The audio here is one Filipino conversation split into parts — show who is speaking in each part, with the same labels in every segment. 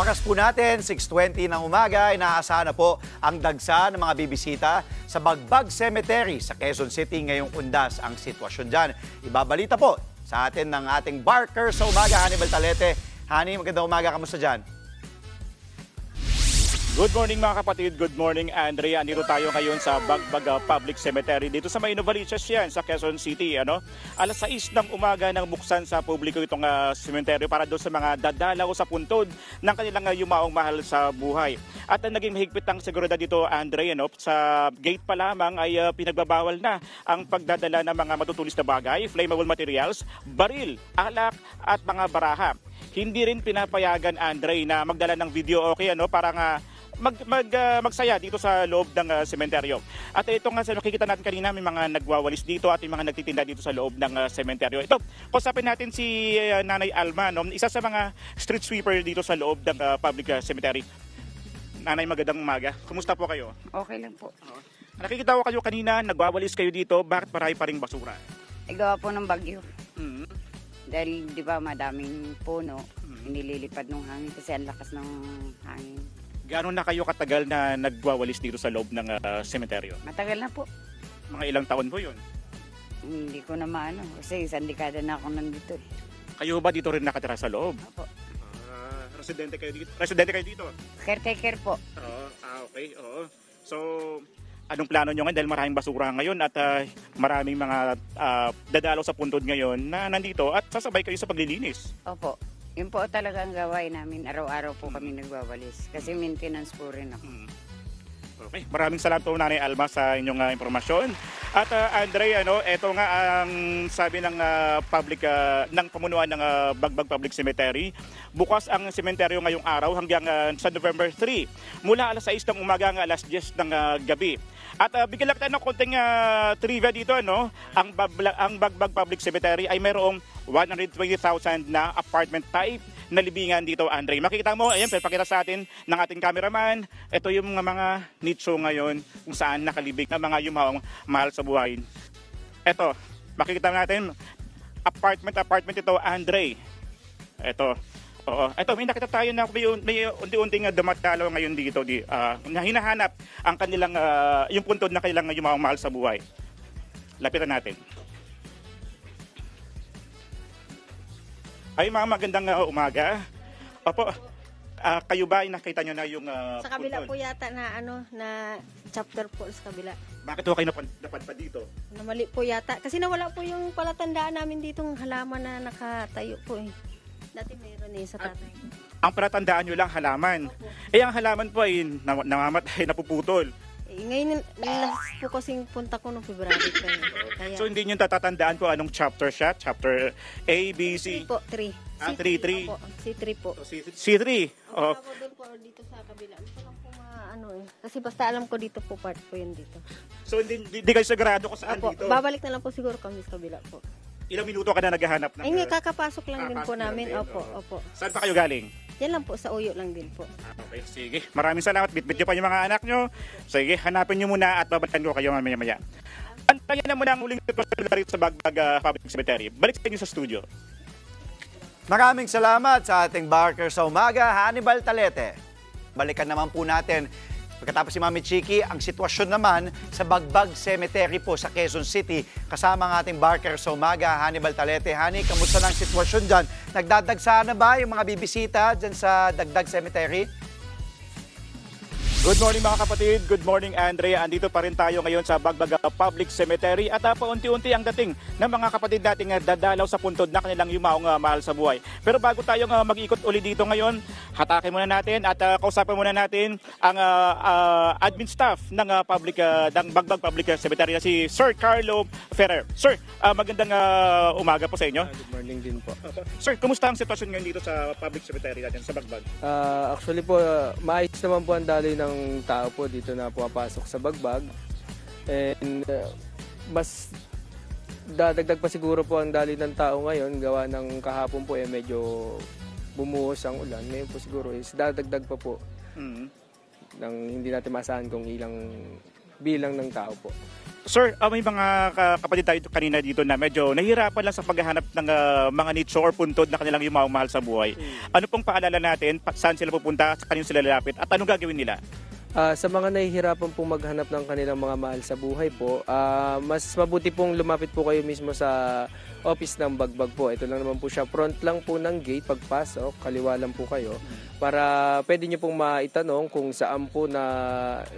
Speaker 1: Oras po natin, 6:20 ng umaga, inaasahan na po ang dagsa ng mga bibisita sa Bagbag Cemetery sa Quezon City. Ngayong undas ang sitwasyon dyan. Ibabalita po sa atin ng ating barker sa umaga, Hannibal Talete. Hani, magandang umaga, kamusta dyan?
Speaker 2: Good morning mga kapatid, good morning Andrea. Andito tayo ngayon sa Bagbag Public Cemetery dito sa may Novaliches yan sa Quezon City. Alas 6 ng umaga nang buksan sa publiko itong cemetery para doon sa mga dadalaw sa puntod ng kanilang yumaong mahal sa buhay. At naging mahigpit ang seguridad dito, Andrea, sa gate pa lamang ay pinagbabawal na ang pagdadala ng mga matutulis na bagay, flammable materials, baril, alak at mga baraha. Hindi rin pinapayagan, Andre, na magdala ng video okay para nga magsaya dito sa loob ng sementeryo. At ito nga sa nakikita natin kanina, may mga nagwawalis dito at may mga nagtitinda dito sa loob ng sementeryo. Ito, kusapin natin si Nanay Alma, isa sa mga street sweeper dito sa loob ng public cemetery. Nanay, magandang umaga. Kumusta po kayo?
Speaker 3: Okay lang po.
Speaker 2: Nakikita ko kayo kanina, nagwawalis kayo dito. Bakit marami pa ring basura?
Speaker 3: Gawa po ng bagyo. Dahil di ba madaming puno, inililipad ng hangin kasi ang lakas ng hangin.
Speaker 2: Gaano na kayo katagal na nagwawalis dito sa loob ng sementeryo?
Speaker 3: Matagal na po.
Speaker 2: Mga ilang taon po yun?
Speaker 3: Hindi ko na maano kasi isang dekada na ako nandito eh.
Speaker 2: Kayo ba dito rin nakatira sa loob?
Speaker 3: Opo.
Speaker 2: Residente kayo dito? Residente kayo dito?
Speaker 3: Caretaker po.
Speaker 2: Oo, okay. Oo. So, anong plano nyo ngayon dahil maraming basura ngayon at maraming mga dadalaw sa puntod ngayon na nandito at sasabay kayo sa paglilinis?
Speaker 3: Opo. Yun po talaga ang gawain namin. Araw-araw po kami nagwawalis kasi maintenance po rin ako.
Speaker 2: Okay, maraming salamat po Nanay Alma sa inyong impormasyon. At Andre, ito nga ang sabi ng public ng pamunuan ng Bagbag Public Cemetery. Bukas ang sementeryo ngayong araw hanggang sa November 3 mula alas 6 ng umaga hanggang alas 10 ng gabi. At bigyan lang tayo ng konting trivia dito, ang Bagbag Public Cemetery ay mayroong 120,000 na apartment type na libingan dito, Andre. Makikita mo, ayan, pakita sa atin ng ating cameraman. Ito yung mga nicho ngayon kung saan nakalibig na mga yumaong mahal sa buhay. Ito, makikita natin, apartment ito, Andre. Ito. Oo. Ito, may nakita tayo na may unti-unting dumadalaw ngayon dito. Na hinahanap ang kanilang, yung puntod na kailang yumaong mahal sa buhay. Lapitan natin. Ay, mga magandang umaga. Opo, kayo ba ay nakita nyo na yung
Speaker 4: sa kabila
Speaker 2: puntod?
Speaker 4: po yata na na chapter po sa kabila.
Speaker 2: Bakit ho kayo napadpad dito?
Speaker 4: Namali po yata. Kasi nawala po yung palatandaan namin ditong halaman na nakatayo po eh. Dati mayroon sa tatay.
Speaker 2: Ang palatandaan nyo lang halaman. Eh, ang halaman po ay namamatay, napuputol.
Speaker 4: Ngayon last po kasing punta ko noong February pa. Kaya,
Speaker 2: So hindi nyo tatatandaan kung anong chapter siya? Chapter A, B, C?
Speaker 4: 3 po, 3.
Speaker 2: C3.
Speaker 4: C3 po.
Speaker 2: So, C3. Oh.
Speaker 4: Ako doon po dito sa kabila. Hindi ko lang po kasi basta alam ko dito po part po yun dito.
Speaker 2: So hindi kayo sigurado kung saan
Speaker 4: Opo,
Speaker 2: dito?
Speaker 4: babalik na lang po siguro kami sa kabila po.
Speaker 2: Ilang minuto ka na naghahanap ng...
Speaker 4: Ay nga, kakapasok lang din po
Speaker 2: kakapasok lang
Speaker 4: namin.
Speaker 2: din,
Speaker 4: Opo,
Speaker 2: oo.
Speaker 4: opo.
Speaker 2: Saan pa kayo galing?
Speaker 4: Yan lang po, sa uyo lang din po.
Speaker 2: Okay, sige. Maraming salamat. Bitbit nyo pa yung mga anak nyo. Sige, hanapin nyo muna at babalikan ko kayo mamaya-maya. Antayin na muna ang huling sitwasyon sa Bagbag Public Cemetery. Balik sa inyo sa studio.
Speaker 1: Maraming salamat sa ating barker sa umaga, Hannibal Talete. Balikan naman po natin. Pagkatapos si Mami Chiki, ang sitwasyon naman sa Bagbag Cemetery po sa Quezon City. Kasama ang ating barker sa umaga, Hannibal Talete. Hani, kamusta na ang sitwasyon dyan? Nagdadagsa na ba yung mga bibisita dyan sa Dagdag Cemetery?
Speaker 2: Good morning mga kapatid, good morning Andrea. Andito pa rin tayo ngayon sa Bagbag Public Cemetery at paunti-unti ang dating ng mga kapatid nating dadalaw sa puntod na kanilang yumaong mahal sa buhay. Pero bago tayo mag-ikot uli dito ngayon, hatakin muna natin at kausapin muna natin ang admin staff ng ng Bagbag Public Cemetery na si Sir Carlo Ferrer. Sir, magandang umaga po sa inyo.
Speaker 5: Good morning din po.
Speaker 2: Sir, kumusta ang sitwasyon ngayon dito sa Public Cemetery natin sa Bagbag?
Speaker 5: Actually po, maayos naman po ang daloy ng tao po dito na pumapasok sa Bagbag. And mas dadagdag pa siguro po ang daloy ng tao ngayon gawa ng kahapon po medyo bumuhos ang ulan. Ngayon po siguro is dadagdag pa po. Nang hindi natin masahan kung ilang bilang ng tao po.
Speaker 2: Sir, may mga kapatid tayo kanina dito na medyo nahihirapan lang sa paghahanap ng mga nicho or puntod na kanilang mahal sa buhay. Ano pong paalala natin? Saan sila pupunta? Sa kanino sila lalapit? At anong gagawin nila?
Speaker 5: Sa mga nahihirapan pong maghanap ng kanilang mga mahal sa buhay po, mas mabuti pong lumapit po kayo mismo sa office ng Bagbag po. Ito lang naman po siya, front lang po ng gate, pagpasok, kaliwa lang po kayo. Para pwede nyo pong maitanong kung saan po na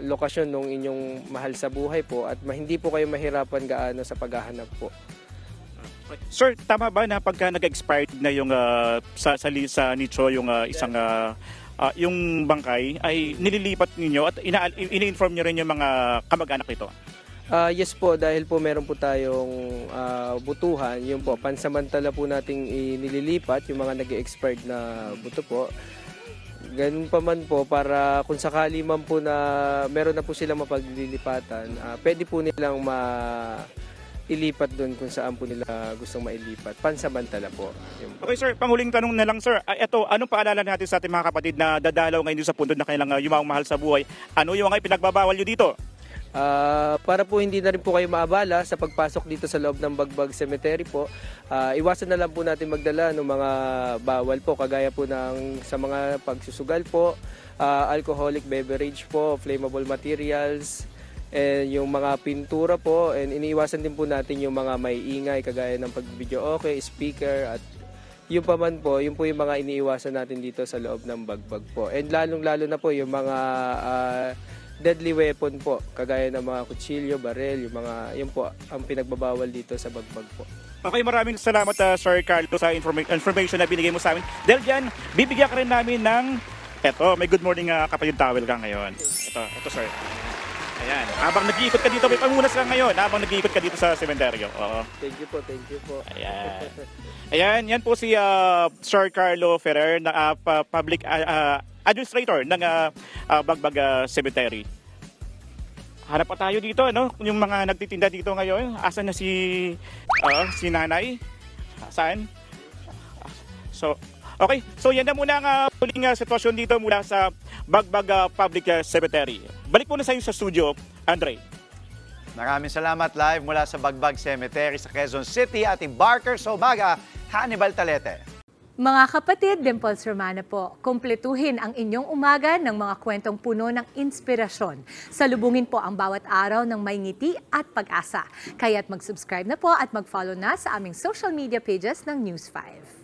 Speaker 5: lokasyon ng inyong mahal sa buhay po at hindi po kayo mahirapan gaano sa paghahanap po.
Speaker 2: Sir, tama ba na pagka nag-expired na yung sa nicho yung isang yung bangkay ay nililipat ninyo at ini-inform nyo rin yung mga kamag-anak nito?
Speaker 5: Yes po, dahil po meron po tayong butuhan, yun po, pansamantala po nating nililipat yung mga nag-expired na buto po. Ganun pa man po, para kung sakali man po na meron na po silang mapaglilipatan, pwede po nilang ilipat doon kung saan po nila gustong mailipat. Pansamantala po. Yun po.
Speaker 2: Okay sir, panghuling tanong na lang sir. Ito, anong paalala natin sa ating mga kapatid na dadalaw ngayon sa puntod na kanilang yumaong mahal sa buhay? Ano yung mga ipinagbabawal nyo dito?
Speaker 5: Para po hindi na rin po kayo maabala sa pagpasok dito sa loob ng Bagbag Cemetery po, iwasan na lang po natin magdala ng mga bawal po, kagaya po ng sa mga pagsusugal po, alcoholic beverage po, flammable materials, and yung mga pintura po, and iniiwasan din po natin yung mga may ingay kagaya ng pag-video okay, speaker, at yung pa man po, yun po yung mga iniiwasan natin dito sa loob ng Bagbag po. And lalong-lalo na po yung mga deadly weapon po, kagaya ng mga kutsilyo, barel, yung mga, yun po ang pinagbabawal dito sa Bagbag po.
Speaker 2: Okay, maraming salamat Sir Carlo sa information na binigay mo sa amin. Dahil dyan, bibigyan ka rin namin ng, may good morning kapatid towel ka ngayon. Ito sir. Ayan, habang nag-iikot ka dito, may pamunas ka ngayon, habang nag-iikot ka dito sa sementeryo. Oo.
Speaker 5: Thank you po.
Speaker 2: Ayan. Ayan, yan po si Sir Carlo Ferrer, na public administrator ng Bagbag Cemetery. Hanap pa tayo dito, ano? Yung mga nagtitinda dito ngayon. Asan na si nanay? Saan? So, okay. So, yan na muna ang huling sitwasyon dito mula sa Bagbag Public Cemetery. Balik muna sa iyo sa studio, Andre.
Speaker 1: Maraming salamat live mula sa Bagbag Cemetery sa Quezon City, ating Barker sa umaga, Hannibal Talete.
Speaker 6: Mga kapatid, Dimples Romana po, kumpletuhin ang inyong umaga ng mga kwentong puno ng inspirasyon. Salubungin po ang bawat araw ng may ngiti at pag-asa. Kaya't mag-subscribe na po at mag-follow na sa aming social media pages ng News 5.